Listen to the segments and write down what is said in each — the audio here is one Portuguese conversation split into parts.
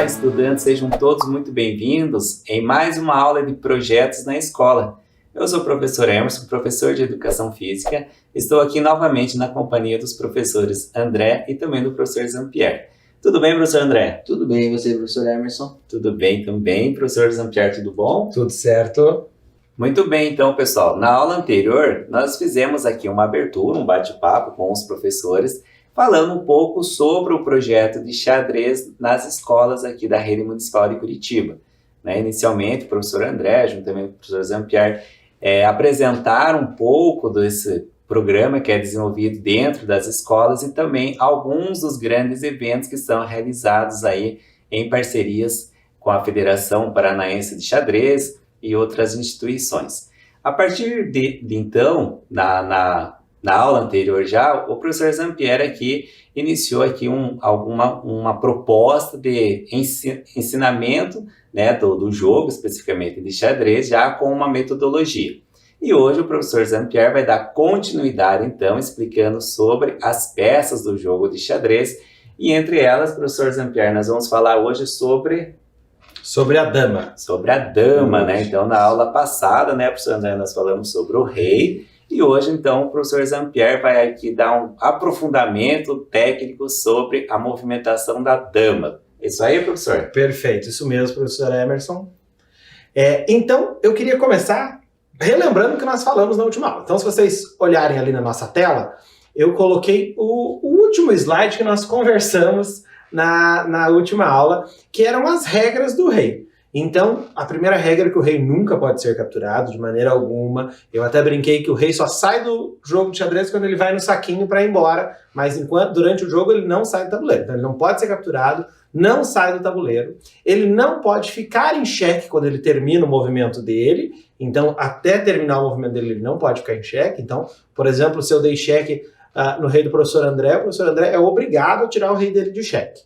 estudantes, sejam todos muito bem-vindos em mais uma aula de projetos na escola. Eu sou o professor Emerson, professor de Educação Física. Estou aqui novamente na companhia dos professores André e também do professor Jean-Pierre. Tudo bem, professor André? Tudo bem, e você, professor Emerson? Tudo bem também. Professor Jean-Pierre, tudo bom? Tudo certo. Muito bem, então, pessoal. Na aula anterior, nós fizemos aqui uma abertura, um bate-papo com os professores, falando um pouco sobre o projeto de xadrez nas escolas aqui da Rede Municipal de Curitiba. Inicialmente, o professor André, juntamente com o professor Jean-Pierre, apresentaram um pouco desse programa que é desenvolvido dentro das escolas e também alguns dos grandes eventos que são realizados aí em parcerias com a Federação Paranaense de Xadrez e outras instituições. A partir de então, na aula anterior já, o professor Jean-Pierre aqui iniciou aqui uma proposta de ensinamento, do jogo, especificamente de xadrez, já com uma metodologia. E hoje o professor Jean-Pierre vai dar continuidade, então, explicando sobre as peças do jogo de xadrez. E entre elas, professor Jean-Pierre, nós vamos falar hoje sobre a dama. Sobre a dama, Então, na aula passada, professor André, nós falamos sobre o rei. E hoje, então, o professor Jean-Pierre vai aqui dar um aprofundamento técnico sobre a movimentação da dama. Isso aí, professor? Perfeito, isso mesmo, professor Emerson. Então, eu queria começar relembrando o que nós falamos na última aula. Então, se vocês olharem ali na nossa tela, eu coloquei o último slide que nós conversamos na última aula, que eram as regras do rei. Então, a primeira regra é que o rei nunca pode ser capturado, de maneira alguma. Eu até brinquei que o rei só sai do jogo de xadrez quando ele vai no saquinho para ir embora, mas durante o jogo ele não sai do tabuleiro. Então, ele não pode ser capturado, não sai do tabuleiro. Ele não pode ficar em xeque quando ele termina o movimento dele. Então, até terminar o movimento dele, ele não pode ficar em xeque. Então, por exemplo, se eu dei xeque no rei do professor André, o professor André é obrigado a tirar o rei dele de xeque.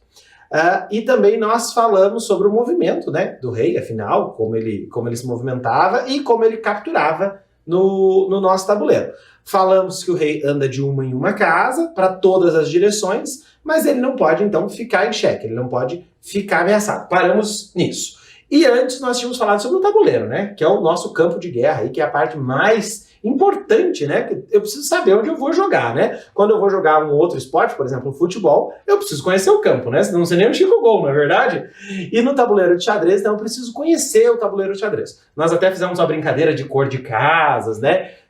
E também nós falamos sobre o movimento do rei, afinal, como ele se movimentava e como ele capturava no nosso tabuleiro. Falamos que o rei anda de uma em uma casa, para todas as direções, mas ele não pode, então, ficar em xeque, ele não pode ficar ameaçado. Paramos nisso. E antes nós tínhamos falado sobre o tabuleiro, que é o nosso campo de guerra, que é a parte mais importante, Eu preciso saber onde eu vou jogar, Quando eu vou jogar um outro esporte, por exemplo, o futebol, eu preciso conhecer o campo, Senão não sei nem onde fica o gol, não é verdade? E no tabuleiro de xadrez, então, eu preciso conhecer o tabuleiro de xadrez. Nós até fizemos uma brincadeira de cor de casas,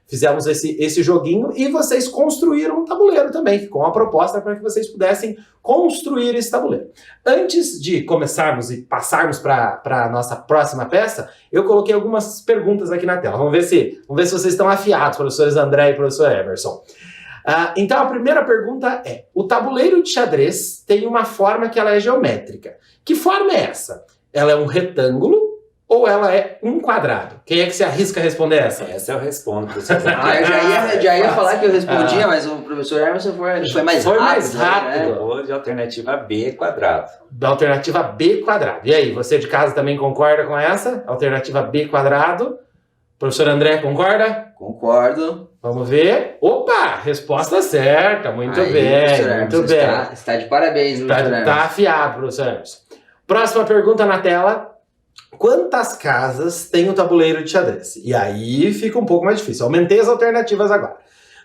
Fizemos esse joguinho e vocês construíram um tabuleiro também, com a proposta para que vocês pudessem construir esse tabuleiro. Antes de começarmos e passarmos para a nossa próxima peça, eu coloquei algumas perguntas aqui na tela. Vamos ver se vocês estão afiados, professores André e professor Emerson. Então a primeira pergunta é: o tabuleiro de xadrez tem uma forma que ela é geométrica. Que forma é essa? Ela é um retângulo ou ela é um quadrado? Quem é que se arrisca a responder essa? Essa eu respondo. Eu já ia falar que eu respondia, mas o professor Emerson foi mais rápido. Foi mais rápido. Ou de alternativa B, quadrado. Da alternativa B, quadrado. E aí, você de casa também concorda com essa? Alternativa B, quadrado. Professor André, concorda? Concordo. Vamos ver. Opa! Resposta certa. Muito bem. Muito bem. Está de parabéns, professor Emerson. Está afiado, professor Emerson. Próxima pergunta na tela. Quantas casas tem o tabuleiro de xadrez? E aí fica um pouco mais difícil. Aumentei as alternativas agora.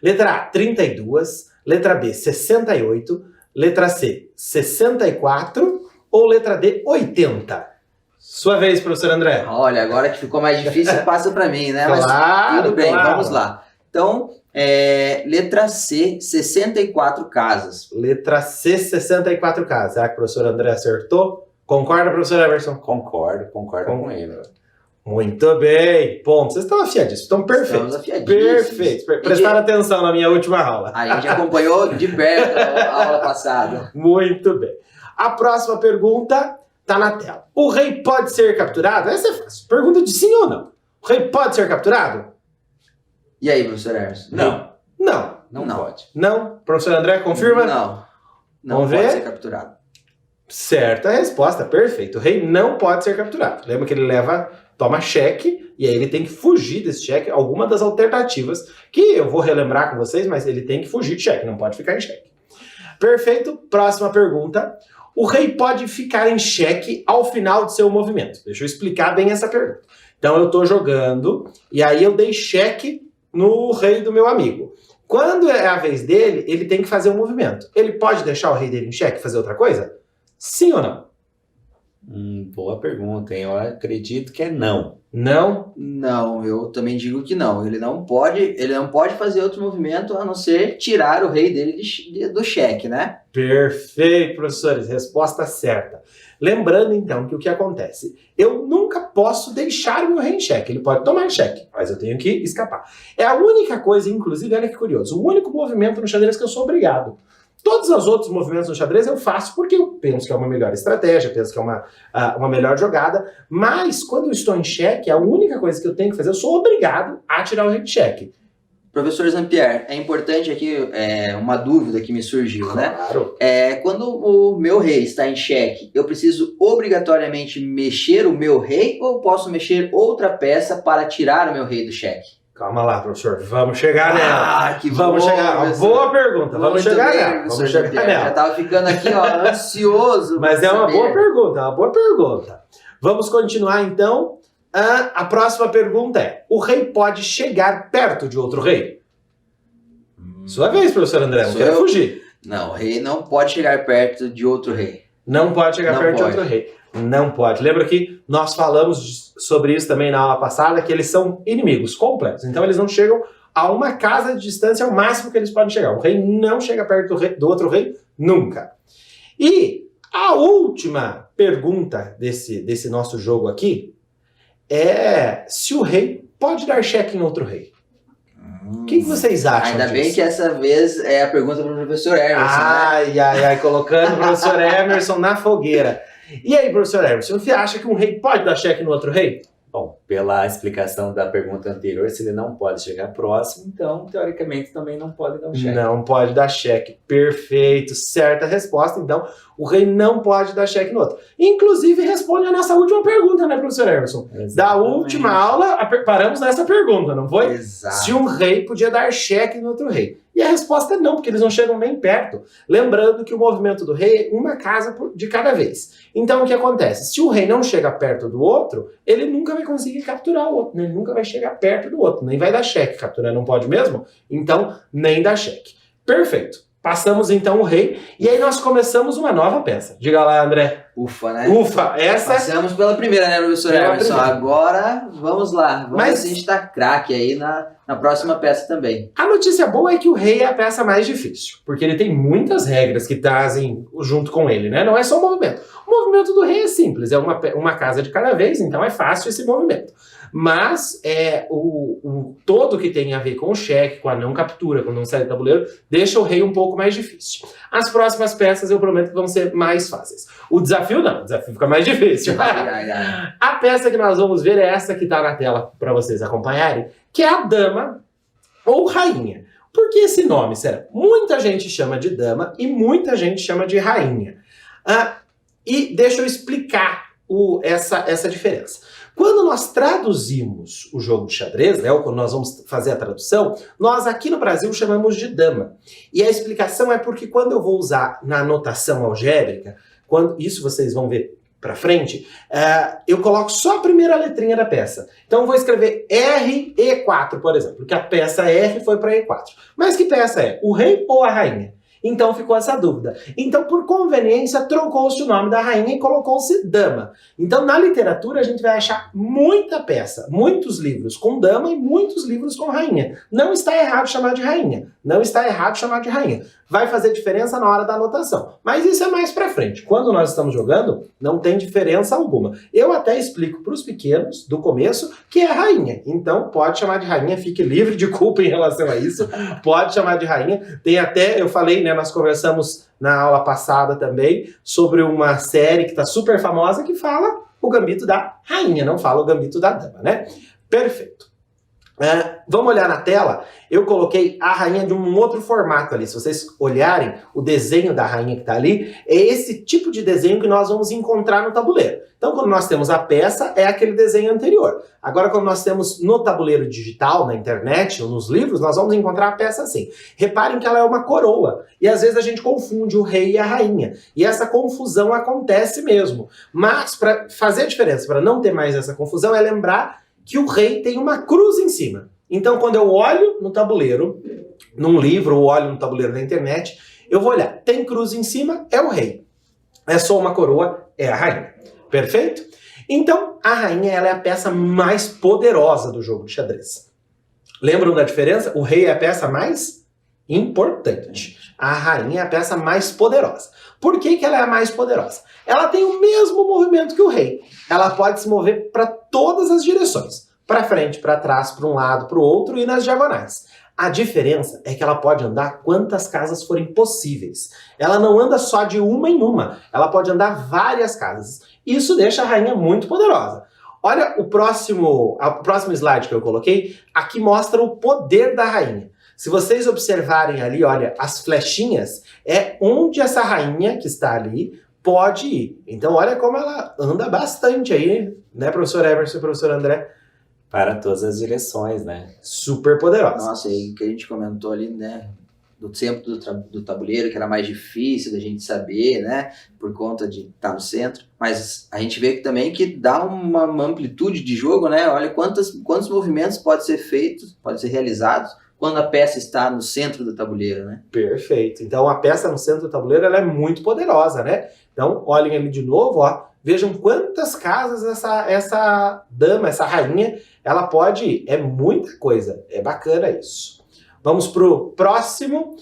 Letra A, 32. Letra B, 68. Letra C, 64. Ou letra D, 80? Sua vez, professor André. Olha, agora que ficou mais difícil, passa para mim, Mas tudo bem, claro. Vamos lá. Então, letra C, 64 casas. Letra C, 64 casas. Será que o professor André acertou? Concorda, professor Emerson? Concordo com ele. Muito bem. Ponto. Vocês estão afiadíssimos. Estão perfeitos. Estamos afiadíssimos. Perfeito. Prestaram atenção na minha última aula. A gente acompanhou de perto a aula passada. Muito bem. A próxima pergunta está na tela. O rei pode ser capturado? Essa é fácil. Pergunta de sim ou não. O rei pode ser capturado? E aí, professor Emerson? Não pode. Não? Professor André, confirma? Não Vamos pode ver? ser capturado. Certa resposta, perfeito. O rei não pode ser capturado. Lembra que ele toma cheque, e aí ele tem que fugir desse cheque. Alguma das alternativas, que eu vou relembrar com vocês, mas ele tem que fugir de cheque, não pode ficar em cheque. Perfeito. Próxima pergunta. o rei pode ficar em xeque ao final de seu movimento? Deixa eu explicar bem essa pergunta. Então eu estou jogando e aí eu dei xeque no rei do meu amigo. Quando é a vez dele, ele tem que fazer um movimento. Ele pode deixar o rei dele em xeque e fazer outra coisa? Sim ou não? Boa pergunta, hein? Eu acredito que é não. Não? Não, eu também digo que não. Ele não pode fazer outro movimento a não ser tirar o rei dele do xeque, né? Perfeito, professores. Resposta certa. Lembrando, então, que o que acontece? Eu nunca posso deixar o meu rei em xeque. Ele pode tomar em xeque, mas eu tenho que escapar. É a única coisa, inclusive, olha que curioso, o único movimento no xadrez que eu sou obrigado. Todos os outros movimentos no xadrez eu faço porque eu penso que é uma melhor estratégia, penso que é uma melhor jogada, mas quando eu estou em xeque, a única coisa que eu tenho que fazer, eu sou obrigado a tirar o rei de xeque. Professor Jean-Pierre, é importante aqui uma dúvida que me surgiu, né? Claro. Quando o meu rei está em xeque, eu preciso obrigatoriamente mexer o meu rei ou posso mexer outra peça para tirar o meu rei do xeque? Calma lá, professor. Vamos chegar nela. Ah, que Vamos bom, chegar. professor. Boa pergunta. Vamos Muito chegar bem, nela. professor Vamos chegar Jean-Pierre. nela. Já estava ficando aqui, ó, ansioso. Mas pra é uma saber. boa pergunta, é uma boa pergunta. Vamos continuar então. A próxima pergunta é: o rei pode chegar perto de outro rei? Sua vez, professor André, não Sou quero eu? fugir. Não, o rei não pode chegar perto de outro rei. Não pode chegar Não perto pode. de outro rei. Não pode. Lembra que nós falamos sobre isso também na aula passada, que eles são inimigos completos. Então eles não chegam a uma casa de distância, é o máximo que eles podem chegar. O rei não chega perto do outro rei nunca. E a última pergunta desse nosso jogo aqui é se o rei pode dar cheque em outro rei. O que vocês acham Ainda disso? bem que essa vez é a pergunta para o professor Emerson, né? Ai, colocando o professor Emerson na fogueira. E aí, professor Emerson, você acha que um rei pode dar cheque no outro rei? Bom, pela explicação da pergunta anterior, se ele não pode chegar próximo, então, teoricamente, também não pode dar um cheque. Não pode dar cheque. Perfeito, certa resposta. Então, o rei não pode dar cheque no outro. Inclusive, responde a nossa última pergunta, né, professor Emerson? Exatamente. Da última aula, paramos nessa pergunta, não foi? Exato. Se um rei podia dar cheque no outro rei. E a resposta é não, porque eles não chegam nem perto. Lembrando que o movimento do rei é uma casa de cada vez. Então, o que acontece? Se o rei não chega perto do outro, ele nunca vai conseguir capturar o outro. Ele nunca vai chegar perto do outro. Nem vai dar cheque. Capturar não pode mesmo? Então, nem dá cheque. Perfeito. Passamos, então, o rei. E aí nós começamos uma nova peça. Diga lá, André. Ufa, né? Ufa, essa... Passamos pela primeira, né, professor Pela Emerson? primeira. Agora, vamos lá. Vamos ver se a gente tá craque aí na próxima peça também. A notícia boa é que o rei é a peça mais difícil, porque ele tem muitas regras que trazem junto com ele, né? Não é só o movimento. O movimento do rei é simples, é uma casa de cada vez, então é fácil esse movimento. Mas o todo que tem a ver com o cheque, com a não captura, com não sair do tabuleiro, deixa o rei um pouco mais difícil. As próximas peças eu prometo que vão ser mais fáceis. O desafio não, o desafio fica mais difícil. A peça que nós vamos ver é essa que está na tela para vocês acompanharem, que é a dama ou rainha. Por que esse nome, será? Muita gente chama de dama e muita gente chama de rainha. E deixa eu explicar essa diferença. Quando nós traduzimos o jogo de xadrez, né, ou quando nós vamos fazer a tradução, nós aqui no Brasil chamamos de dama. E a explicação é porque quando eu vou usar na notação algébrica, isso vocês vão ver para frente, eu coloco só a primeira letrinha da peça. Então eu vou escrever R, E4, por exemplo, porque a peça R foi para E4. Mas que peça é? O rei ou a rainha? Então ficou essa dúvida. Então, por conveniência, trocou-se o nome da rainha e colocou-se dama. Então, na literatura, a gente vai achar muita peça, muitos livros com dama e muitos livros com rainha. Não está errado chamar de rainha. Não está errado chamar de rainha. Vai fazer diferença na hora da anotação. Mas isso é mais pra frente. Quando nós estamos jogando, não tem diferença alguma. Eu até explico para os pequenos, do começo, que é rainha. Então, pode chamar de rainha, fique livre de culpa em relação a isso. Pode chamar de rainha. Tem até, eu falei, né, nós conversamos na aula passada também, sobre uma série que está super famosa, que fala o gambito da rainha, não fala o gambito da dama, né? Perfeito. Vamos olhar na tela, eu coloquei a rainha de um outro formato ali. Se vocês olharem o desenho da rainha que está ali, é esse tipo de desenho que nós vamos encontrar no tabuleiro. Então, quando nós temos a peça, é aquele desenho anterior. Agora, quando nós temos no tabuleiro digital, na internet ou nos livros, nós vamos encontrar a peça assim. Reparem que ela é uma coroa. E às vezes a gente confunde o rei e a rainha. E essa confusão acontece mesmo. Mas, para fazer a diferença, para não ter mais essa confusão, é lembrar que o rei tem uma cruz em cima. Então, quando eu olho no tabuleiro, num livro, ou olho no tabuleiro da internet, eu vou olhar, tem cruz em cima, é o rei. É só uma coroa, é a rainha. Perfeito? Então, a rainha ela é a peça mais poderosa do jogo de xadrez. Lembram da diferença? O rei é a peça mais importante. A rainha é a peça mais poderosa. Por que ela é a mais poderosa? Ela tem o mesmo movimento que o rei. Ela pode se mover para todas as direções. Para frente, para trás, para um lado, para o outro e nas diagonais. A diferença é que ela pode andar quantas casas forem possíveis. Ela não anda só de uma em uma. Ela pode andar várias casas. Isso deixa a rainha muito poderosa. Olha o próximo slide que eu coloquei. Aqui mostra o poder da rainha. Se vocês observarem ali, olha, as flechinhas, é onde essa rainha que está ali pode ir. Então, olha como ela anda bastante aí, né, professor Emerson e professor André? Para todas as direções, né? Super poderosa. Nossa, e que a gente comentou ali, né, do tempo do tabuleiro, que era mais difícil da gente saber, né, por conta de estar no centro. Mas a gente vê também que dá uma amplitude de jogo, né? Olha quantos movimentos podem ser feitos, podem ser realizados quando a peça está no centro do tabuleiro, né? Perfeito. Então, a peça no centro do tabuleiro ela é muito poderosa, né? Então, olhem ali de novo, ó. Vejam quantas casas essa dama, essa rainha, ela pode ir. É muita coisa. É bacana isso. Vamos pro próximo.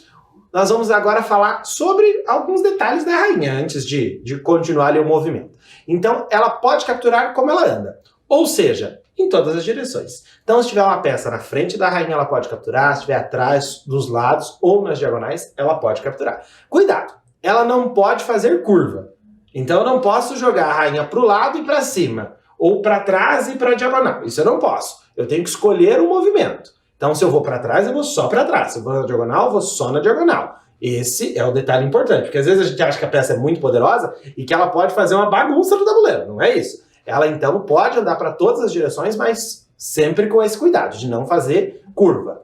Nós vamos agora falar sobre alguns detalhes da rainha, antes de continuar ali o movimento. Então, ela pode capturar como ela anda. Ou seja, em todas as direções. Então, se tiver uma peça na frente da rainha, ela pode capturar. Se estiver atrás, dos lados ou nas diagonais, ela pode capturar. Cuidado! Ela não pode fazer curva. Então, eu não posso jogar a rainha para o lado e para cima. Ou para trás e para a diagonal. Isso eu não posso. Eu tenho que escolher um movimento. Então, se eu vou para trás, eu vou só para trás. Se eu vou na diagonal, eu vou só na diagonal. Esse é o detalhe importante. Porque às vezes a gente acha que a peça é muito poderosa e que ela pode fazer uma bagunça no tabuleiro. Não é isso. Ela, então, pode andar para todas as direções, mas sempre com esse cuidado de não fazer curva.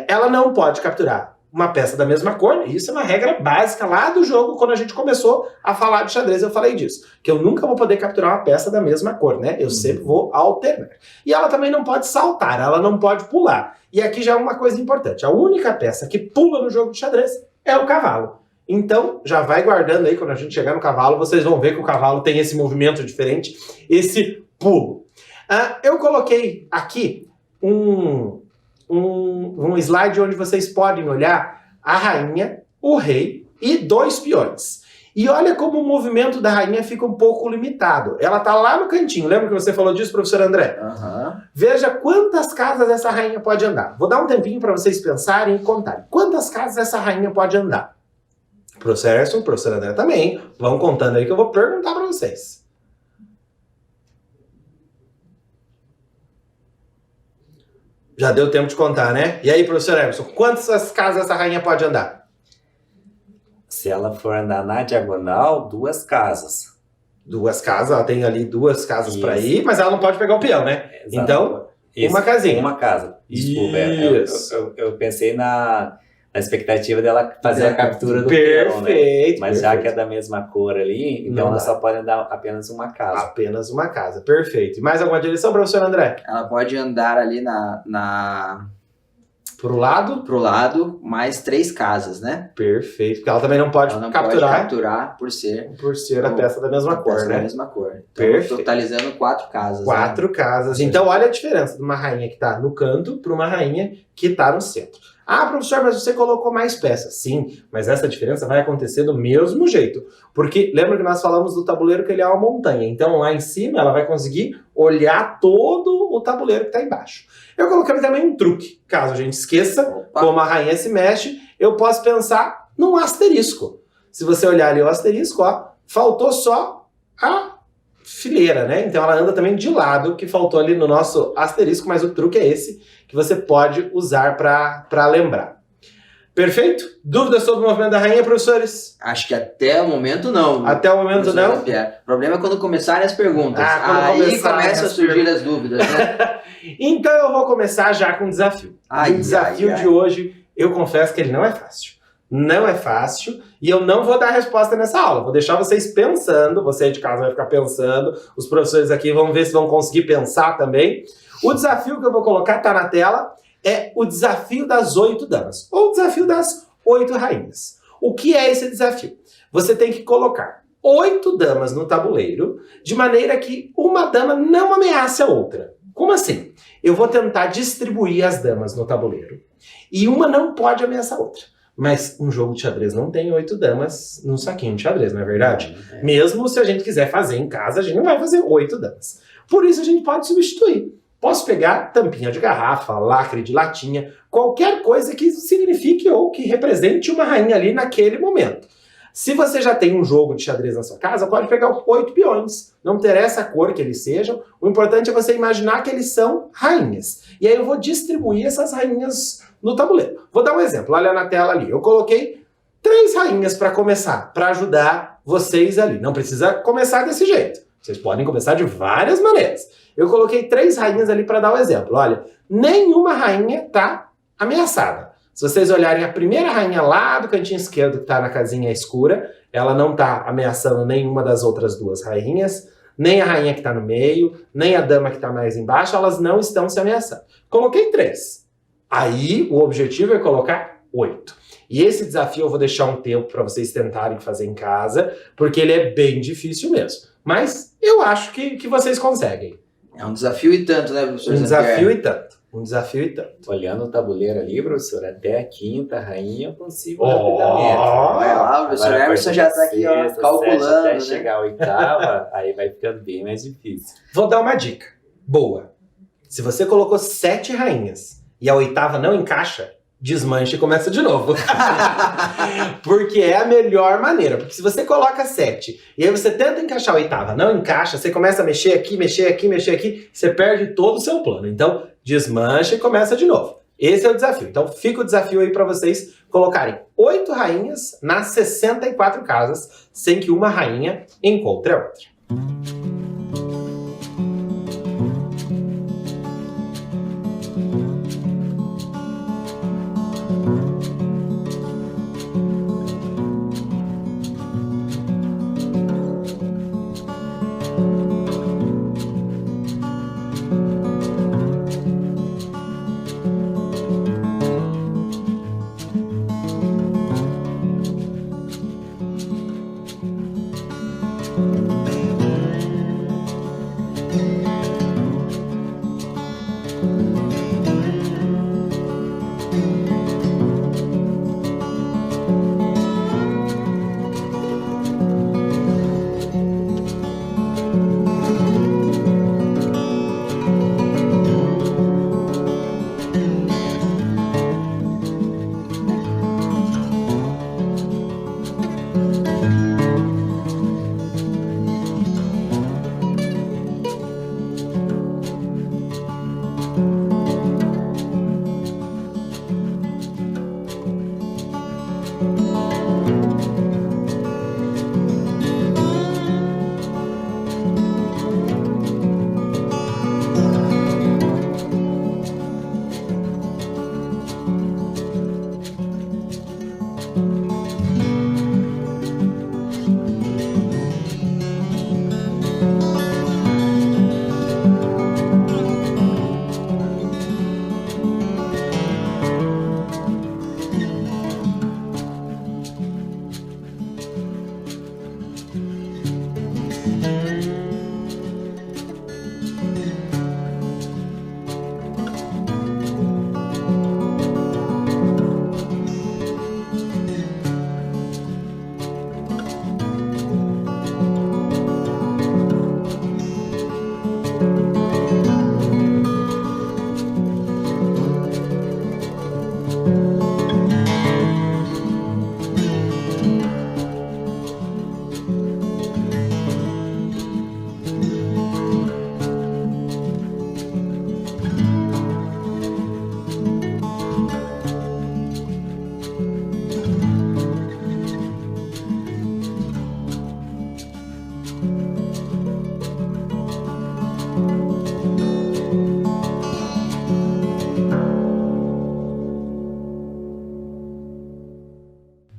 Ela não pode capturar uma peça da mesma cor, e isso é uma regra básica lá do jogo, quando a gente começou a falar de xadrez, eu falei disso, que eu nunca vou poder capturar uma peça da mesma cor, né? Eu sempre vou alternar. E ela também não pode saltar, ela não pode pular. E aqui já é uma coisa importante, a única peça que pula no jogo de xadrez é o cavalo. Então, já vai guardando aí, quando a gente chegar no cavalo, vocês vão ver que o cavalo tem esse movimento diferente, esse pulo. Eu coloquei aqui um slide onde vocês podem olhar a rainha, o rei e 2 peões. E olha como o movimento da rainha fica um pouco limitado. Ela tá lá no cantinho. Lembra que você falou disso, professor André? Uhum. Veja quantas casas essa rainha pode andar. Vou dar um tempinho para vocês pensarem e contarem. Quantas casas essa rainha pode andar? Professor Erson, professor André também. Vão contando aí que eu vou perguntar para vocês. Já deu tempo de contar, né? E aí, professor Emerson, quantas casas essa rainha pode andar? Se ela for andar na diagonal, 2 casas. 2 casas, ela tem ali 2 casas para ir, mas ela não pode pegar o peão, né? Exato. Então, Isso, uma casinha. Uma casa. Desculpa, Isso. eu pensei na expectativa dela fazer a captura do peão, né? Perfeito. Mas já que é da mesma cor ali, então ela só pode andar apenas uma casa. Apenas uma casa, perfeito. E mais alguma direção, professor André? Ela pode andar ali Pro lado? pro lado, mais 3 casas, né? Perfeito, porque ela também não pode Ela não capturar pode capturar por ser a peça da mesma cor, peça né? da mesma cor. Então, Perfeito. totalizando 4 casas. 4 né? casas. Então, olha a diferença de uma rainha que está no canto para uma rainha que está no centro. Ah, professor, mas você colocou mais peças. Sim, mas essa diferença vai acontecer do mesmo jeito. Porque lembra que nós falamos do tabuleiro que ele é uma montanha. Então, lá em cima, ela vai conseguir olhar todo o tabuleiro que está embaixo. Eu coloquei também um truque. Caso a gente esqueça como a rainha se mexe, eu posso pensar num asterisco. Se você olhar ali o asterisco, ó, faltou só a fileira, né? Então ela anda também de lado, que faltou ali no nosso asterisco, mas o truque é esse que você pode usar para lembrar. Perfeito? Dúvidas sobre o movimento da rainha, professores? Acho que até o momento não. Até o momento não? O problema é quando começarem as perguntas. Aí começam a surgir as dúvidas, né? Então eu vou começar já com o desafio. O desafio de hoje, eu confesso que ele não é fácil. Não é fácil e eu não vou dar resposta nessa aula. Vou deixar vocês pensando, você aí de casa vai ficar pensando, os professores aqui vão ver se vão conseguir pensar também. O desafio que eu vou colocar, tá na tela, é o desafio das 8 damas, ou o desafio das 8 rainhas. O que é esse desafio? Você tem que colocar 8 damas no tabuleiro, de maneira que uma dama não ameace a outra. Como assim? Eu vou tentar distribuir as damas no tabuleiro, e uma não pode ameaçar a outra. Mas um jogo de xadrez não tem 8 damas num saquinho de xadrez, não é verdade? Mesmo se a gente quiser fazer em casa, a gente não vai fazer 8 damas. Por isso a gente pode substituir. Posso pegar tampinha de garrafa, lacre de latinha, qualquer coisa que signifique ou que represente uma rainha ali naquele momento. Se você já tem um jogo de xadrez na sua casa, pode pegar 8 peões. Não interessa a cor que eles sejam, o importante é você imaginar que eles são rainhas. E aí eu vou distribuir essas rainhas no tabuleiro. Vou dar um exemplo, olha na tela ali. Eu coloquei 3 rainhas para começar, para ajudar vocês ali. Não precisa começar desse jeito. Vocês podem começar de várias maneiras. Eu coloquei 3 rainhas ali para dar o exemplo. Olha, nenhuma rainha está ameaçada. Se vocês olharem a primeira rainha lá do cantinho esquerdo, que está na casinha escura, ela não está ameaçando nenhuma das outras 2 rainhas, nem a rainha que está no meio, nem a dama que está mais embaixo, elas não estão se ameaçando. Coloquei 3. Aí o objetivo é colocar 8. E esse desafio eu vou deixar um tempo para vocês tentarem fazer em casa, porque ele é bem difícil mesmo. Mas eu acho que vocês conseguem. É um desafio e tanto, né, professor? Um desafio e tanto. Um desafio e tanto. Olhando o tabuleiro ali, professor, até a 5ª rainha eu consigo rapidamente. Vai lá, o professor Emerson já está aqui ó, calculando. Até né? chegar a 8ª, aí vai ficando bem mais difícil. Vou dar uma dica boa. Se você colocou 7 rainhas e a 8ª não encaixa, desmanche e começa de novo. Porque é a melhor maneira. Porque se você coloca 7 e aí você tenta encaixar a 8ª, não encaixa, você começa a mexer aqui, mexer aqui, mexer aqui, você perde todo o seu plano. Então, desmancha e começa de novo. Esse é o desafio. Então, fica o desafio aí para vocês colocarem 8 rainhas nas 64 casas, sem que uma rainha encontre a outra.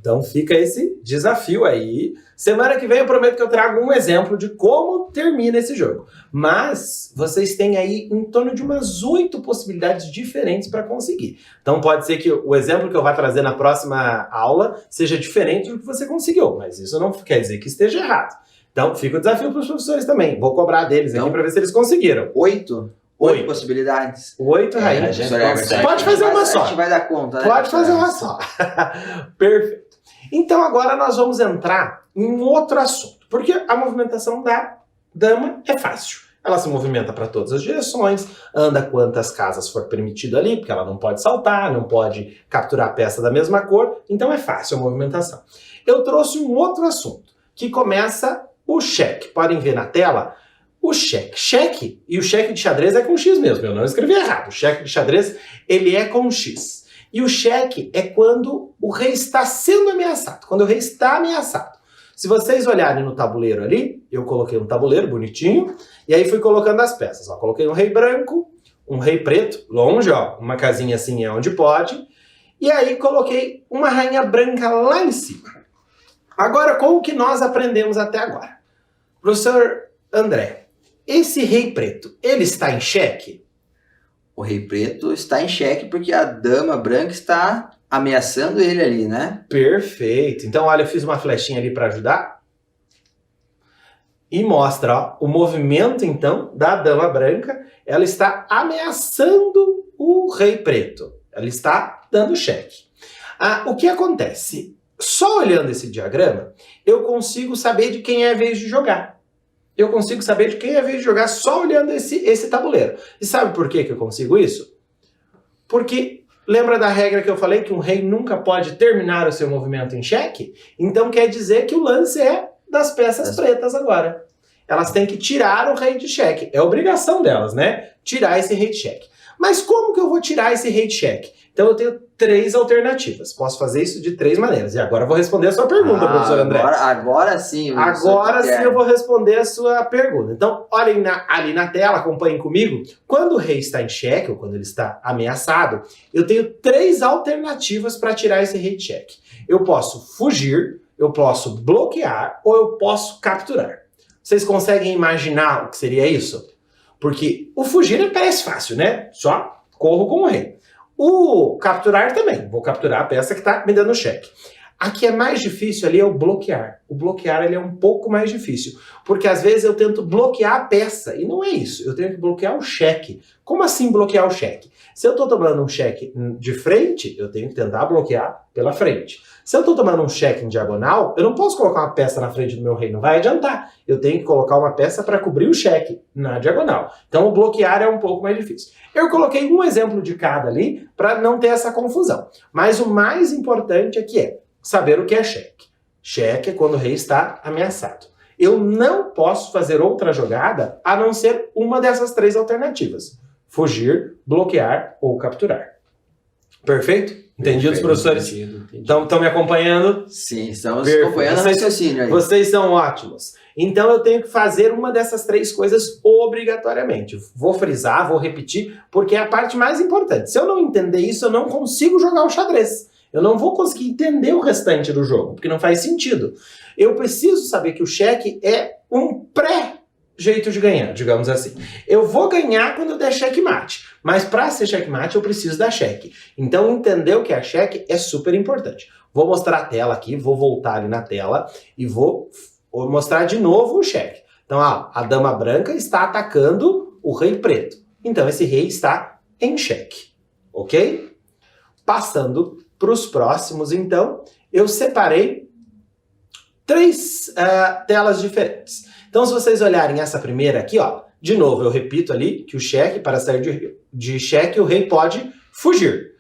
Então fica esse desafio aí. Semana que vem eu prometo que eu trago um exemplo de como termina esse jogo. Mas vocês têm aí em torno de umas 8 possibilidades diferentes para conseguir. Então pode ser que o exemplo que eu vá trazer na próxima aula seja diferente do que você conseguiu, mas isso não quer dizer que esteja errado. Então fica o desafio para os professores também. Vou cobrar deles aqui para ver se eles conseguiram. 8 possibilidades. 8 Aí, rainhas. Pode fazer uma só. A gente vai dar conta, né? Pode fazer uma só. Perfeito. Então agora nós vamos entrar em um outro assunto. Porque a movimentação da dama é fácil. Ela se movimenta para todas as direções, anda quantas casas for permitido ali, porque ela não pode saltar, não pode capturar a peça da mesma cor. Então é fácil a movimentação. Eu trouxe um outro assunto, que começa o cheque. Podem ver na tela o cheque. Cheque, e o cheque de xadrez é com X mesmo, eu não escrevi errado. O cheque de xadrez, ele é com X. E o cheque é quando o rei está sendo ameaçado, quando o rei está ameaçado. Se vocês olharem no tabuleiro ali, eu coloquei um tabuleiro bonitinho, e aí fui colocando as peças. Ó, coloquei um rei branco, um rei preto, longe, ó, uma casinha assim é onde pode, e aí coloquei uma rainha branca lá em cima. Agora, como que nós aprendemos até agora? Professor André, esse rei preto, ele está em xeque? O rei preto está em xeque porque a dama branca está ameaçando ele ali, né? Perfeito. Então, olha, eu fiz uma flechinha ali para ajudar. E mostra, ó, o movimento, então, da dama branca. Ela está ameaçando o rei preto. Ela está dando xeque. O que acontece? Só olhando esse diagrama, eu consigo saber de quem é a vez de jogar. Eu consigo saber de quem é a vez de jogar só olhando esse tabuleiro. E sabe por que eu consigo isso? Porque lembra da regra que eu falei que um rei nunca pode terminar o seu movimento em xeque? Então quer dizer que o lance é das peças pretas agora. Elas têm que tirar o rei de xeque. É obrigação delas, né? Tirar esse rei de xeque. Mas como que eu vou tirar esse rei de xeque? Então eu tenho 3 alternativas. Posso fazer isso de 3 maneiras. E agora eu vou responder a sua pergunta, professor André. Agora sim. Agora sim eu vou responder a sua pergunta. Então, olhem ali na tela, acompanhem comigo. Quando o rei está em xeque, ou quando ele está ameaçado, eu tenho 3 alternativas para tirar esse rei de xeque. Eu posso fugir, eu posso bloquear, ou eu posso capturar. Vocês conseguem imaginar o que seria isso? Porque o fugir parece fácil, né? Só corro com o rei. O capturar também. Vou capturar a peça que está me dando cheque. A que é mais difícil ali é o bloquear. O bloquear ele é um pouco mais difícil. Porque às vezes eu tento bloquear a peça. E não é isso. Eu tenho que bloquear o cheque. Como assim bloquear o cheque? Se eu estou tomando um cheque de frente, eu tenho que tentar bloquear pela frente. Se eu estou tomando um cheque em diagonal, eu não posso colocar uma peça na frente do meu rei. Não vai adiantar. Eu tenho que colocar uma peça para cobrir o cheque na diagonal. Então o bloquear é um pouco mais difícil. Eu coloquei um exemplo de cada ali para não ter essa confusão. Mas o mais importante aqui é saber o que é cheque. Cheque é quando o rei está ameaçado. Eu não posso fazer outra jogada a não ser uma dessas 3 alternativas. Fugir, bloquear ou capturar. Perfeito? Entendidos, professores? Estão me acompanhando? Sim, estamos acompanhando o raciocínio aí. Vocês são ótimos. Então eu tenho que fazer uma dessas 3 coisas obrigatoriamente. Vou frisar, vou repetir, porque é a parte mais importante. Se eu não entender isso, eu não consigo jogar o xadrez. Eu não vou conseguir entender o restante do jogo, porque não faz sentido. Eu preciso saber que o cheque é um pré-jeito de ganhar, digamos assim. Eu vou ganhar quando eu der checkmate, mas para ser checkmate eu preciso dar cheque. Então entender o que é cheque é super importante. Vou mostrar a tela aqui, vou voltar ali na tela e vou mostrar de novo o cheque. Então a dama branca está atacando o rei preto. Então esse rei está em xeque, ok? Passando para os próximos, então, eu separei 3 telas diferentes. Então, se vocês olharem essa primeira aqui, ó, de novo, eu repito ali que o cheque, para sair de cheque, o rei pode fugir.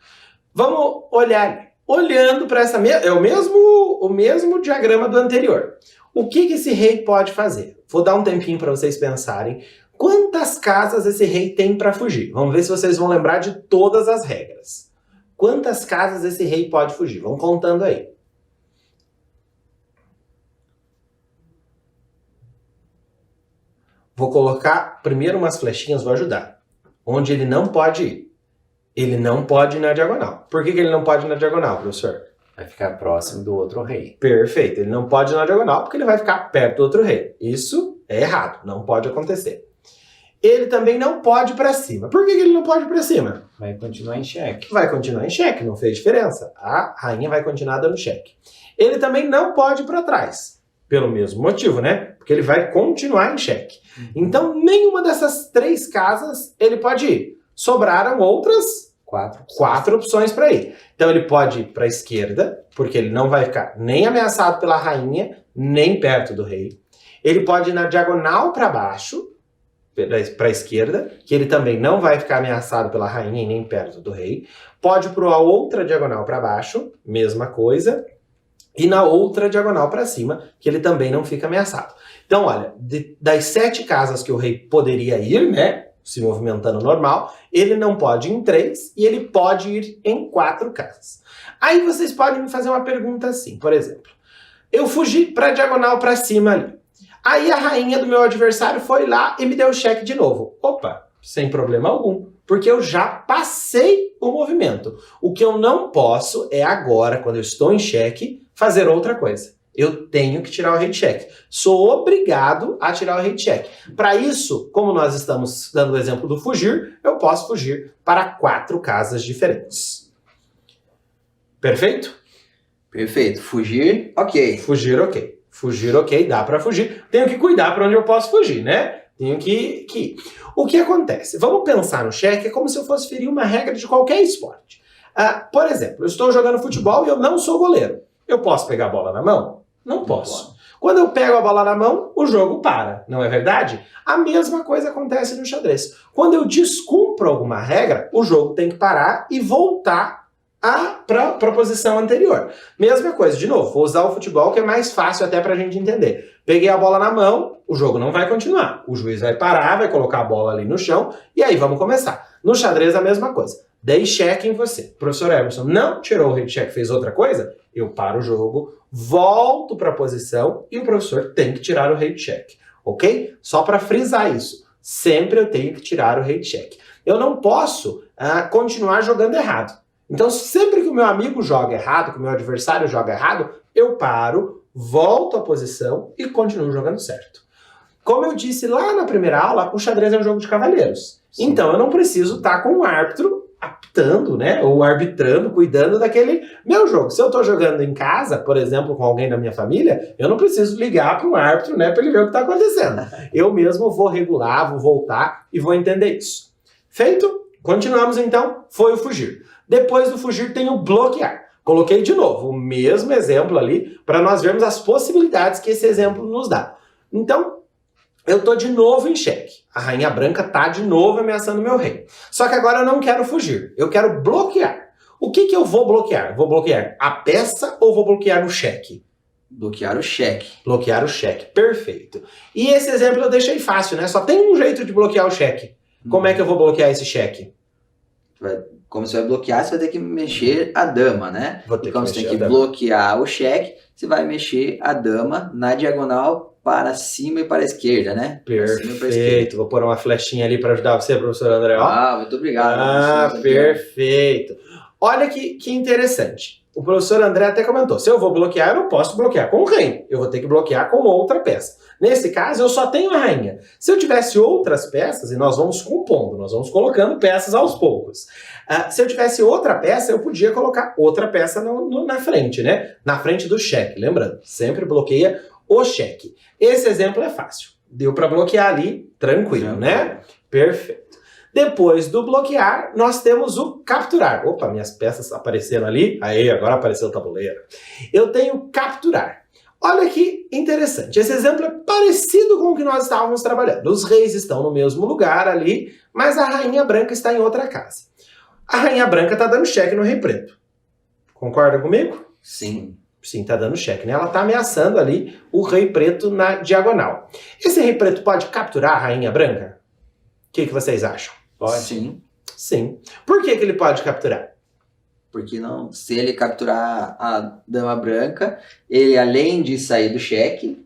Vamos olhar, olhando para essa mesma, é o mesmo diagrama do anterior. O que esse rei pode fazer? Vou dar um tempinho para vocês pensarem. Quantas casas esse rei tem para fugir? Vamos ver se vocês vão lembrar de todas as regras. Quantas casas esse rei pode fugir? Vão contando aí. Vou colocar primeiro umas flechinhas, vou ajudar. Onde ele não pode ir. Ele não pode ir na diagonal. Por que ele não pode ir na diagonal, professor? Vai ficar próximo do outro rei. Perfeito. Ele não pode ir na diagonal porque ele vai ficar perto do outro rei. Isso é errado. Não pode acontecer. Ele também não pode ir para cima. Por que ele não pode ir para cima? Vai continuar em xeque. Vai continuar em xeque. Não fez diferença. A rainha vai continuar dando xeque. Ele também não pode ir para trás. Pelo mesmo motivo, né? Porque ele vai continuar em xeque. Então, nenhuma dessas 3 casas ele pode ir. Sobraram outras 4 opções para ir. Então, ele pode ir para a esquerda, porque ele não vai ficar nem ameaçado pela rainha, nem perto do rei. Ele pode ir na diagonal para baixo, para a esquerda, que ele também não vai ficar ameaçado pela rainha e nem perto do rei. Pode ir para a outra diagonal para baixo, mesma coisa. E na outra diagonal para cima, que ele também não fica ameaçado. Então, olha, das 7 casas que o rei poderia ir, né, se movimentando normal, ele não pode ir em 3 e ele pode ir em 4 casas. Aí vocês podem me fazer uma pergunta assim, por exemplo, eu fugi para a diagonal para cima ali. Aí a rainha do meu adversário foi lá e me deu o cheque de novo. Opa, sem problema algum, porque eu já passei o movimento. O que eu não posso é agora, quando eu estou em xeque, fazer outra coisa. Eu tenho que tirar o rei de xeque. Sou obrigado a tirar o rei de xeque. Para isso, como nós estamos dando o exemplo do fugir, eu posso fugir para 4 casas diferentes. Perfeito? Perfeito. Fugir, ok. Fugir, ok. Fugir, ok, dá para fugir. Tenho que cuidar para onde eu posso fugir, né? Tenho que ir. O que acontece? Vamos pensar no xeque como se eu fosse ferir uma regra de qualquer esporte. Por exemplo, eu estou jogando futebol e eu não sou goleiro. Eu posso pegar a bola na mão? Não posso. Quando eu pego a bola na mão, o jogo para, não é verdade? A mesma coisa acontece no xadrez. Quando eu descumpro alguma regra, o jogo tem que parar e voltar para a posição anterior. Mesma coisa, de novo, vou usar o futebol que é mais fácil até para a gente entender. Peguei a bola na mão, o jogo não vai continuar. O juiz vai parar, vai colocar a bola ali no chão e aí vamos começar. No xadrez a mesma coisa. Dei cheque em você. Professor Emerson não tirou o rei de cheque, fez outra coisa? Eu paro o jogo, volto para a posição e o professor tem que tirar o rei de cheque. Ok? Só para frisar isso. Sempre eu tenho que tirar o rei de cheque. Eu não posso continuar jogando errado. Então, sempre que o meu amigo joga errado, que o meu adversário joga errado, eu paro, volto à posição e continuo jogando certo. Como eu disse lá na primeira aula, o xadrez é um jogo de cavalheiros. Sim. Então, eu não preciso estar com o árbitro apitando, né? Ou arbitrando, cuidando daquele meu jogo. Se eu estou jogando em casa, por exemplo, com alguém da minha família, eu não preciso ligar para um árbitro, né? Para ele ver o que está acontecendo. Eu mesmo vou regular, vou voltar e vou entender isso. Feito? Continuamos então. Foi o fugir. Depois do fugir tem o bloquear. Coloquei de novo o mesmo exemplo ali para nós vermos as possibilidades que esse exemplo nos dá. Então, eu estou de novo em xeque. A rainha branca está de novo ameaçando meu rei. Só que agora eu não quero fugir. Eu quero bloquear. O que eu vou bloquear? Vou bloquear a peça ou vou bloquear o cheque? Bloquear o cheque. Bloquear o cheque. Perfeito. E esse exemplo eu deixei fácil, né? Só tem um jeito de bloquear o cheque. Como é que eu vou bloquear esse cheque? Como você vai bloquear, você vai ter que mexer a dama, né? Vou ter como você tem que bloquear o cheque, você vai mexer a dama na diagonal para cima e para a esquerda, né? Perfeito. Vou pôr uma flechinha ali para ajudar você, professor André. Muito obrigado. Perfeito. Olha que interessante. O professor André até comentou, se eu vou bloquear, eu não posso bloquear com o rei. Eu vou ter que bloquear com outra peça. Nesse caso, eu só tenho a rainha. Se eu tivesse outras peças, e nós vamos compondo, nós vamos colocando peças aos poucos. Se eu tivesse outra peça, eu podia colocar outra peça na frente, né? Na frente do cheque. Lembrando, sempre bloqueia o cheque. Esse exemplo é fácil. Deu para bloquear ali, tranquilo, né? Perfeito. Depois do bloquear, nós temos o capturar. Opa, minhas peças apareceram ali. Aí, agora apareceu o tabuleiro. Eu tenho capturar. Olha que interessante. Esse exemplo é parecido com o que nós estávamos trabalhando. Os reis estão no mesmo lugar ali, mas a rainha branca está em outra casa. A rainha branca está dando cheque no rei preto. Concorda comigo? Sim. Sim, está dando cheque, né? Ela está ameaçando ali o rei preto na diagonal. Esse rei preto pode capturar a rainha branca? O que vocês acham? Pode. Sim. Sim. Por que ele pode capturar? Porque não, se ele capturar a dama branca, ele, além de sair do cheque,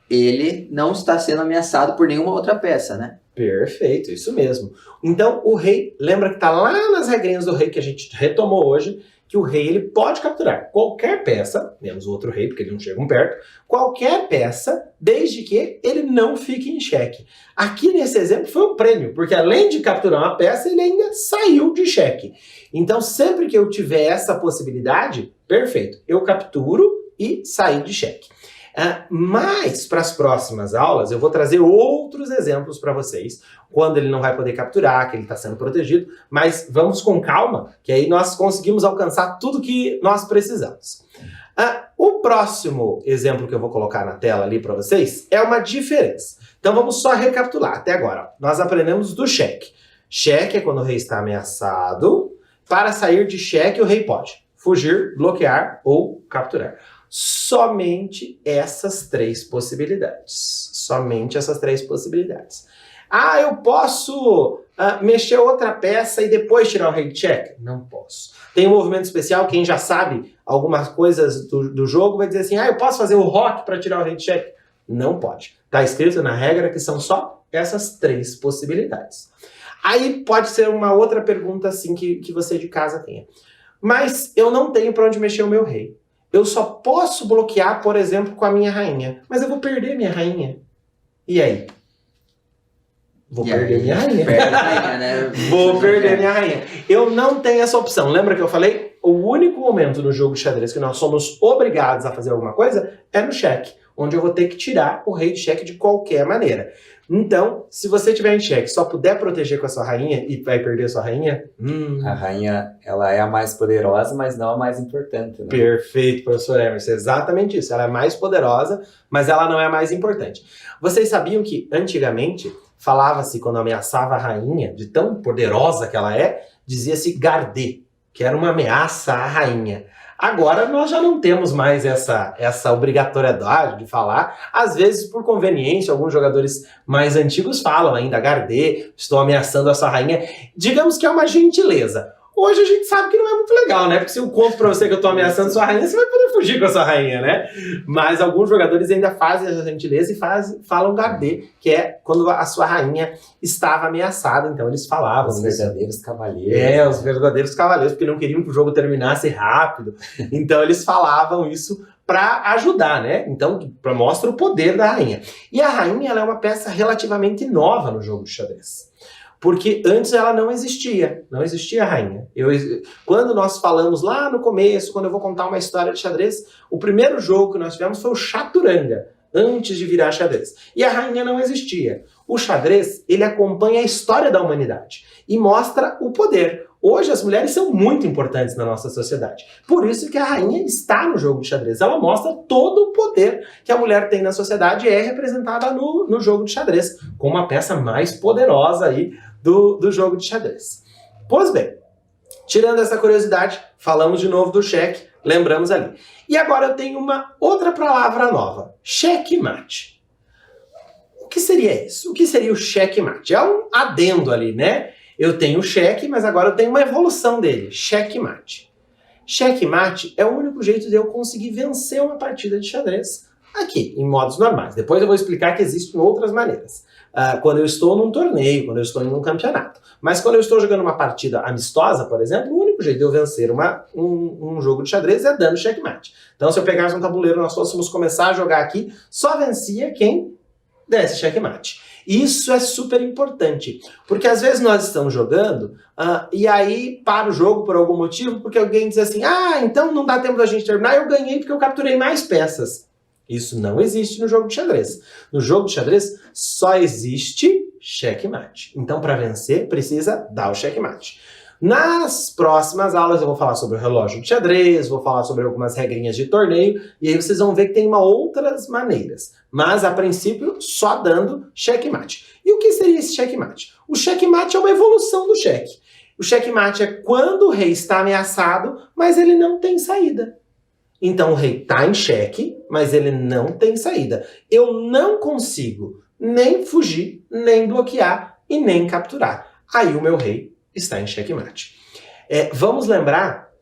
ele não está sendo ameaçado por nenhuma outra peça, né? Perfeito, isso mesmo. Então, o rei, lembra que está lá nas regrinhas do rei que a gente retomou hoje, que o rei ele pode capturar qualquer peça, menos o outro rei, porque eles não chegam perto, qualquer peça, desde que ele não fique em xeque. Aqui nesse exemplo foi um prêmio, porque além de capturar uma peça, ele ainda saiu de xeque. Então, sempre que eu tiver essa possibilidade, perfeito, eu capturo e saio de xeque. Mas, para as próximas aulas, eu vou trazer outros exemplos para vocês, quando ele não vai poder capturar, que ele está sendo protegido, mas vamos com calma, que aí nós conseguimos alcançar tudo que nós precisamos. O próximo exemplo que eu vou colocar na tela ali para vocês é uma diferença. Então vamos só recapitular até agora. Nós aprendemos do xeque. Xeque é quando o rei está ameaçado. Para sair de xeque, o rei pode fugir, bloquear ou capturar. Somente essas três possibilidades. Somente essas três possibilidades. Eu posso mexer outra peça e depois tirar o rei de xeque? Não posso. Tem um movimento especial, quem já sabe algumas coisas do jogo vai dizer assim, eu posso fazer o rock para tirar o rei de xeque? Não pode. Está escrito na regra que são só essas três possibilidades. Aí pode ser uma outra pergunta assim que você de casa tenha. Mas eu não tenho para onde mexer o meu rei. Eu só posso bloquear, por exemplo, com a minha rainha. Mas eu vou perder minha rainha. E aí? Vou perder minha rainha. Perde a rainha, né? Vou perder minha rainha. Eu não tenho essa opção. Lembra que eu falei? O único momento no jogo de xadrez que nós somos obrigados a fazer alguma coisa é no xeque, onde eu vou ter que tirar o rei de xeque de qualquer maneira. Então, se você tiver em xeque, só puder proteger com a sua rainha e vai perder a sua rainha... A rainha, ela é a mais poderosa, mas não a mais importante. Né? Perfeito, professor Emerson. Exatamente isso. Ela é mais poderosa, mas ela não é a mais importante. Vocês sabiam que, antigamente, falava-se, quando ameaçava a rainha, de tão poderosa que ela é, dizia-se garder, que era uma ameaça à rainha. Agora nós já não temos mais essa obrigatoriedade de falar. Às vezes, por conveniência, alguns jogadores mais antigos falam ainda, garder, estou ameaçando a sua rainha. Digamos que é uma gentileza. Hoje a gente sabe que não é muito legal, né? Porque se eu conto pra você que eu tô ameaçando sua rainha, você vai poder fugir com a sua rainha, né? Mas alguns jogadores ainda fazem essa gentileza e falam garder, que é quando a sua rainha estava ameaçada. Então eles falavam. Os verdadeiros cavaleiros. Os verdadeiros cavaleiros, porque não queriam que o jogo terminasse rápido. Então eles falavam isso para ajudar, né? Então, mostra o poder da rainha. E a rainha, ela é uma peça relativamente nova no jogo de xadrez. Porque antes ela não existia a rainha. Quando nós falamos lá no começo, quando eu vou contar uma história de xadrez, o primeiro jogo que nós tivemos foi o Chaturanga, antes de virar xadrez. E a rainha não existia. O xadrez, ele acompanha a história da humanidade e mostra o poder. Hoje as mulheres são muito importantes na nossa sociedade. Por isso que a rainha está no jogo de xadrez. Ela mostra todo o poder que a mulher tem na sociedade e é representada no jogo de xadrez, como a peça mais poderosa aí do jogo de xadrez. Pois bem, tirando essa curiosidade, falamos de novo do xeque, lembramos ali. E agora eu tenho uma outra palavra nova, xeque-mate. O que seria isso? O que seria o xeque-mate? É um adendo ali, né? Eu tenho o xeque, mas agora eu tenho uma evolução dele, xeque-mate. Xeque-mate é o único jeito de eu conseguir vencer uma partida de xadrez aqui, em modos normais. Depois eu vou explicar que existem outras maneiras. Quando eu estou num torneio, quando eu estou em um campeonato. Mas quando eu estou jogando uma partida amistosa, por exemplo, o único jeito de eu vencer um jogo de xadrez é dando xeque-mate. Então, se eu pegasse um tabuleiro, nós fôssemos começar a jogar aqui, só vencia quem desse xeque-mate. Isso é super importante, porque às vezes nós estamos jogando e aí para o jogo por algum motivo, porque alguém diz assim, então não dá tempo da gente terminar, eu ganhei porque eu capturei mais peças. Isso não existe no jogo de xadrez. No jogo de xadrez só existe xeque-mate. Então, para vencer, precisa dar o xeque-mate. Nas próximas aulas eu vou falar sobre o relógio de xadrez, vou falar sobre algumas regrinhas de torneio, e aí vocês vão ver que tem outras maneiras. Mas, a princípio, só dando xeque-mate. E o que seria esse xeque-mate? O xeque-mate é uma evolução do xeque. O xeque-mate é quando o rei está ameaçado, mas ele não tem saída. Então o rei está em xeque, mas ele não tem saída. Eu não consigo nem fugir, nem bloquear e nem capturar. Aí o meu rei está em xeque-mate. Vamos lembrar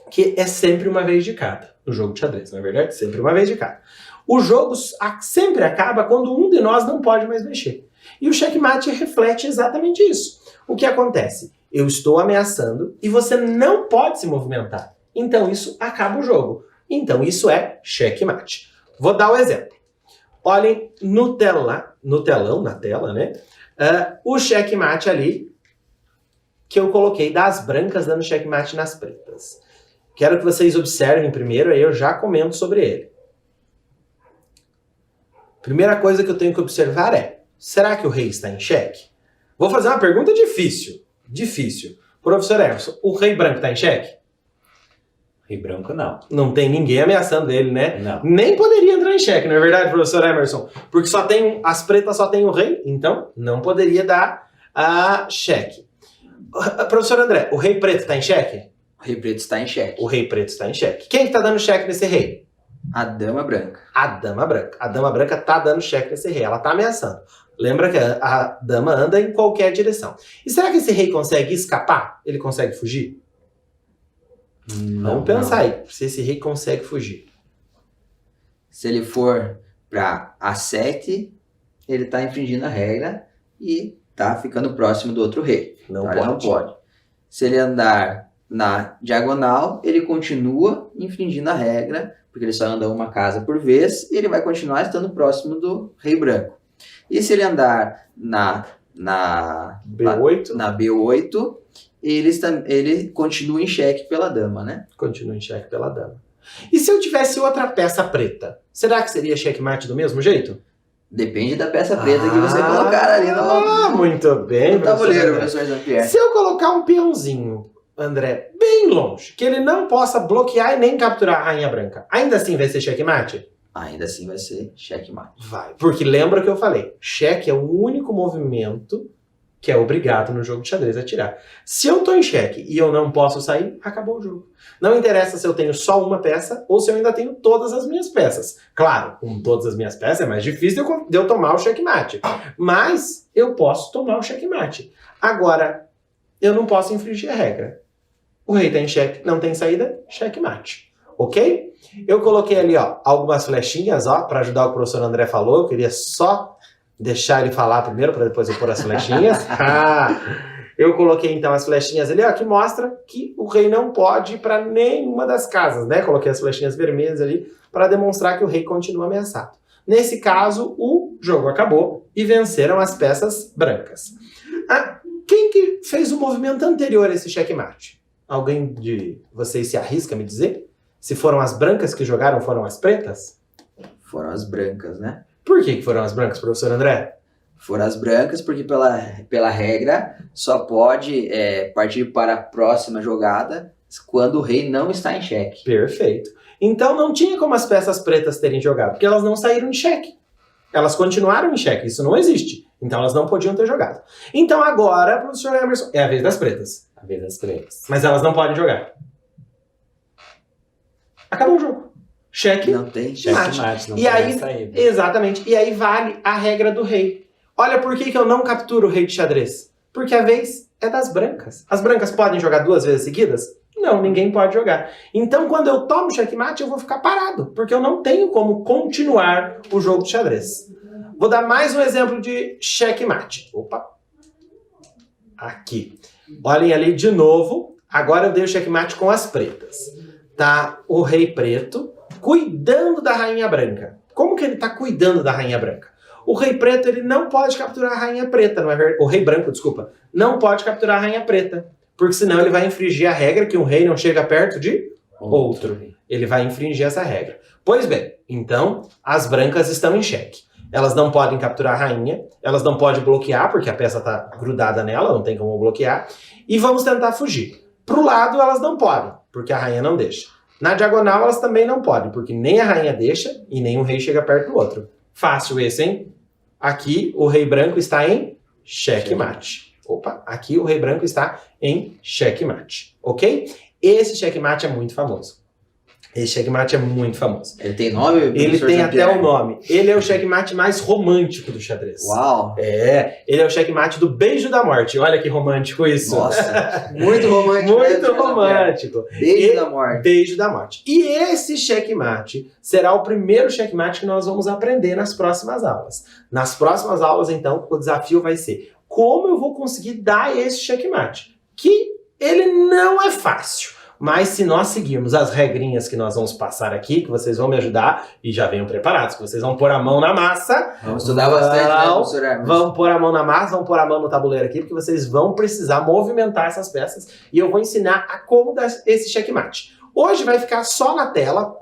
que é sempre uma vez de cada no jogo de xadrez, não é verdade? Sempre uma vez de cada. O jogo sempre acaba quando um de nós não pode mais mexer. E o xeque-mate reflete exatamente isso. O que acontece? Eu estou ameaçando e você não pode se movimentar. Então isso acaba o jogo. Então isso é checkmate. Vou dar o exemplo. Olhem no telão, na tela, né? O checkmate ali que eu coloquei das brancas dando checkmate nas pretas. Quero que vocês observem primeiro, aí eu já comento sobre ele. Primeira coisa que eu tenho que observar é, será que o rei está em xeque? Vou fazer uma pergunta difícil. Difícil. Professor Emerson, o rei branco está em xeque? Rei branco não. Não tem ninguém ameaçando ele, né? Não. Nem poderia entrar em xeque, não é verdade, professor Emerson? Porque as pretas só tem o rei, então não poderia dar a xeque. Professor André, o rei preto está em xeque? O rei preto está em xeque. O rei preto está em xeque. Quem que tá dando xeque nesse rei? A dama branca. A dama branca. A dama branca tá dando xeque nesse rei. Ela tá ameaçando. Lembra que a dama anda em qualquer direção. E será que esse rei consegue escapar? Ele consegue fugir? Vamos pensar aí. Se esse rei consegue fugir. Se ele for para A7, ele está infringindo a regra e está ficando próximo do outro rei. Não Então, pode. ele não pode. Se ele andar na diagonal, ele continua infringindo a regra, porque ele só anda uma casa por vez, e ele vai continuar estando próximo do rei branco. E se ele andar na B8. na B8, ele continua em xeque pela dama, né? Continua em xeque pela dama. E se eu tivesse outra peça preta? Será que seria checkmate do mesmo jeito? Depende da peça preta que você colocar ali Muito bem, no tabuleiro, professor professor Jean-Pierre. Se eu colocar um peãozinho, André, bem longe, que ele não possa bloquear e nem capturar a rainha branca, ainda assim vai ser checkmate? Ainda assim vai ser checkmate. Vai. Porque lembra que eu falei, cheque é o único movimento que é obrigado no jogo de xadrez a tirar. Se eu tô em xeque e eu não posso sair, acabou o jogo. Não interessa se eu tenho só uma peça ou se eu ainda tenho todas as minhas peças. Claro, com todas as minhas peças é mais difícil de eu tomar o checkmate. Mas eu posso tomar o checkmate. Agora, eu não posso infringir a regra. O rei tá em xeque, não tem saída, checkmate. Ok? Eu coloquei ali, ó, algumas flechinhas, ó, para ajudar o que o professor André falou. Eu queria só deixar ele falar primeiro, para depois eu pôr as flechinhas. Eu coloquei, então, as flechinhas ali, ó, que mostra que o rei não pode ir para nenhuma das casas, né? Coloquei as flechinhas vermelhas ali para demonstrar que o rei continua ameaçado. Nesse caso, o jogo acabou e venceram as peças brancas. Quem que fez o movimento anterior a esse checkmate? Alguém de vocês se arrisca a me dizer? Se foram as brancas que jogaram, foram as pretas? Foram as brancas, né? Por que foram as brancas, professor André? Foram as brancas porque pela regra só pode partir para a próxima jogada quando o rei não está em xeque. Perfeito. Então não tinha como as peças pretas terem jogado, porque elas não saíram de xeque. Elas continuaram em xeque, isso não existe. Então elas não podiam ter jogado. Então agora, professor Emerson, é a vez das pretas. A vez das pretas. Mas elas não podem jogar. Acabou o jogo. Cheque. Não tem Checkmate, não E tem aí, saída. exatamente. E aí vale a regra do rei. Olha por que eu não capturo o rei de xadrez. Porque a vez é das brancas. As brancas podem jogar 2 vezes seguidas? Não, ninguém pode jogar. Então, quando eu tomo checkmate, eu vou ficar parado. Porque eu não tenho como continuar o jogo de xadrez. Vou dar mais um exemplo de checkmate. Opa. Aqui. Olhem ali de novo. Agora eu dei o checkmate com as pretas. Tá o rei preto cuidando da rainha branca. Como que ele tá cuidando da rainha branca? O rei preto, ele não pode capturar a rainha preta, não é verdade? O rei branco, desculpa, não pode capturar a rainha preta, porque senão ele vai infringir a regra que um rei não chega perto de outro. Ele vai infringir essa regra. Pois bem, então as brancas estão em xeque. Elas não podem capturar a rainha, elas não podem bloquear, porque a peça está grudada nela, não tem como bloquear, e vamos tentar fugir. Pro lado elas não podem, porque a rainha não deixa. Na diagonal elas também não podem, porque nem a rainha deixa e nem um rei chega perto do outro. Fácil esse, hein? Aqui o rei branco está em checkmate. Opa, aqui o rei branco está em checkmate, ok? Esse checkmate é muito famoso. Esse checkmate é muito famoso. Ele tem nome? Ele tem até Jean-Pierre? o nome. Ele é o checkmate mais romântico do xadrez. Uau! Ele é o checkmate do beijo da morte. Olha que romântico isso. Nossa, muito romântico. Muito mesmo, Jean-Pierre. romântico. Beijo da morte. Beijo da morte. E esse checkmate será o primeiro checkmate que nós vamos aprender nas próximas aulas. Nas próximas aulas, então, o desafio vai ser como eu vou conseguir dar esse checkmate. Que ele não é fácil. Mas se nós seguirmos as regrinhas que nós vamos passar aqui, que vocês vão me ajudar, e já venham preparados, que vocês vão pôr a mão na massa. Vamos estudar bastante, né, professor Hermes? Vamos pôr a mão na massa, vamos pôr a mão no tabuleiro aqui, porque vocês vão precisar movimentar essas peças e eu vou ensinar a como dar esse checkmate. Hoje vai ficar só na tela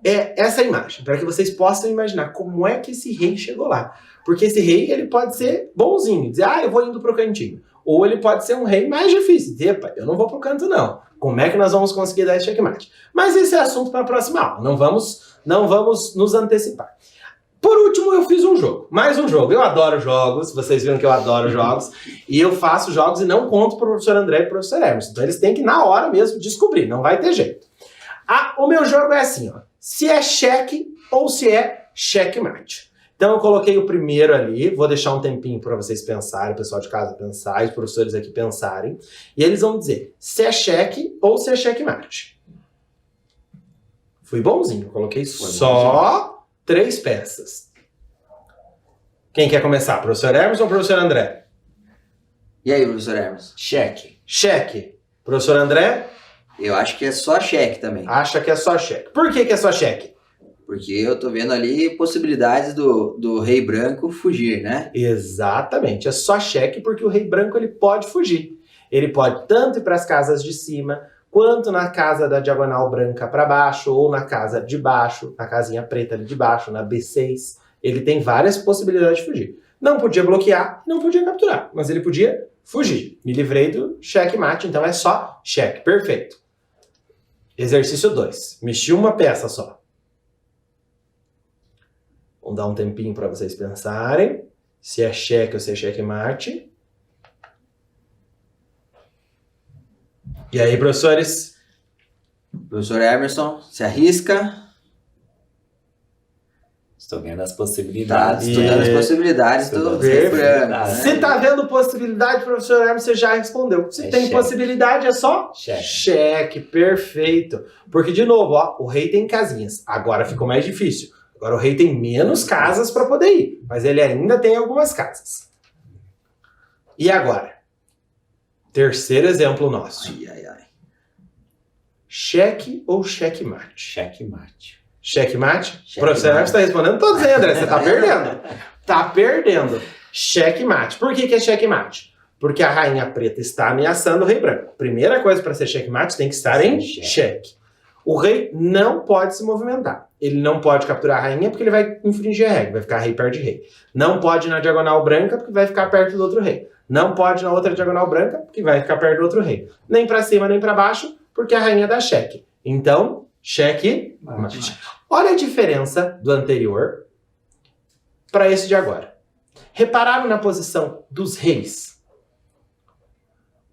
essa imagem, para que vocês possam imaginar como é que esse rei chegou lá. Porque esse rei, ele pode ser bonzinho, dizer, eu vou indo pro cantinho. Ou ele pode ser um rei mais difícil, dizer, epa, eu não vou pro canto não. Como é que nós vamos conseguir dar esse checkmate? Mas esse é assunto para a próxima aula, não vamos nos antecipar. Por último, eu fiz um jogo, mais um jogo. Eu adoro jogos, vocês viram que eu adoro jogos, e eu faço jogos e não conto para o professor André e para o professor Hermes. Então eles têm que, na hora mesmo, descobrir, não vai ter jeito. O meu jogo é assim, ó, se é cheque ou se é checkmate. Então eu coloquei o primeiro ali, vou deixar um tempinho para vocês pensarem, o pessoal de casa pensar, os professores aqui pensarem, e eles vão dizer se é cheque ou se é checkmate. Fui bonzinho, coloquei só 3 peças. Quem quer começar, professor Hermes ou professor André? E aí, professor Hermes? Cheque. Cheque. Professor André? Eu acho que é só cheque também. Acha que é só cheque. Por que é só cheque? Porque eu tô vendo ali possibilidades do rei branco fugir, né? Exatamente, é só cheque porque o rei branco ele pode fugir. Ele pode tanto ir para as casas de cima, quanto na casa da diagonal branca para baixo, ou na casa de baixo, na casinha preta ali de baixo, na B6. Ele tem várias possibilidades de fugir. Não podia bloquear, não podia capturar, mas ele podia fugir. Me livrei do checkmate, então é só cheque. Perfeito. Exercício 2. Mexi uma peça só. Vamos dar um tempinho para vocês pensarem se é cheque ou se é checkmate. E aí, professores? Professor Emerson, se arrisca. Estou vendo as possibilidades. Estudando as possibilidades do rei branco. Né? Se tá vendo possibilidade, professor Hermes, você já respondeu. Se tem cheque. possibilidade, é só Cheque. cheque. Perfeito. Porque, de novo, ó, o rei tem casinhas. Agora ficou mais difícil. Agora o rei tem menos casas para poder ir, mas ele ainda tem algumas casas. E agora? Terceiro exemplo nosso. Ai. Cheque ou checkmate? Checkmate. Checkmate? O professor Hermes está respondendo todos aí, André. Você está perdendo. Tá perdendo. Checkmate. Por que é checkmate? Porque a rainha preta está ameaçando o rei branco. Primeira coisa para ser checkmate tem que estar em cheque. O rei não pode se movimentar. Ele não pode capturar a rainha porque ele vai infringir a regra, vai ficar rei perto de rei. Não pode ir na diagonal branca porque vai ficar perto do outro rei. Não pode ir na outra diagonal branca porque vai ficar perto do outro rei. Nem para cima nem para baixo porque a rainha dá cheque. Então, cheque. Olha a diferença do anterior para esse de agora. Repararam na posição dos reis?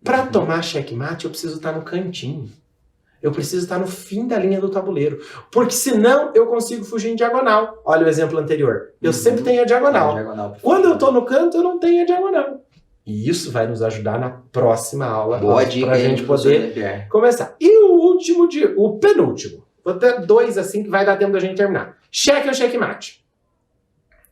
Para tomar checkmate eu preciso estar no cantinho. Eu preciso estar no fim da linha do tabuleiro. Porque senão eu consigo fugir em diagonal. Olha o exemplo anterior. Eu sempre tenho a diagonal. Quando eu estou no canto, eu não tenho a diagonal. E isso vai nos ajudar na próxima aula. Boa dica para a gente poder começar. E o penúltimo. Vou ter 2 assim que vai dar tempo da gente terminar. Cheque ou checkmate?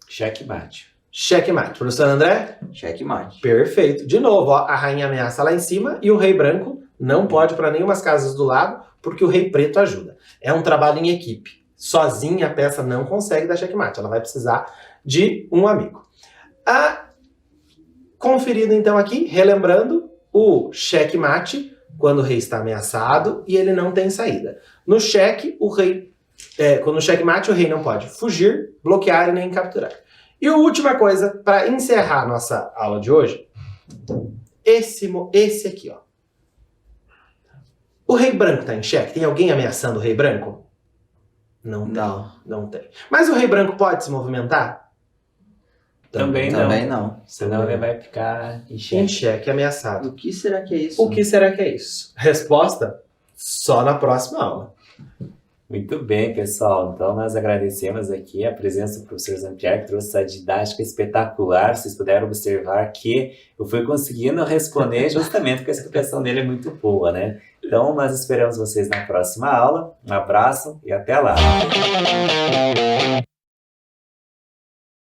Checkmate. Checkmate. Professor André? Checkmate. Perfeito. De novo, ó, a rainha ameaça lá em cima e o rei branco não pode para nenhuma casas do lado, porque o rei preto ajuda. É um trabalho em equipe. Sozinha a peça não consegue dar checkmate. Ela vai precisar de um amigo. Conferido então aqui, relembrando, o checkmate, quando o rei está ameaçado e ele não tem saída. No cheque, quando o checkmate, o rei não pode fugir, bloquear e nem capturar. E a última coisa, para encerrar a nossa aula de hoje, esse aqui, ó. O rei branco está em xeque? Tem alguém ameaçando o rei branco? Não tem. Mas o rei branco pode se movimentar? Também não. Senão ele vai ficar em Em xeque. xeque, ameaçado. O que será que é isso? O que será que é isso? Resposta? Só na próxima aula. Muito bem, pessoal. Então, nós agradecemos aqui a presença do professor Jean-Pierre, que trouxe essa didática espetacular. Vocês puderam observar que eu fui conseguindo responder justamente porque a explicação dele é muito boa, né? Então, nós esperamos vocês na próxima aula. Um abraço e até lá!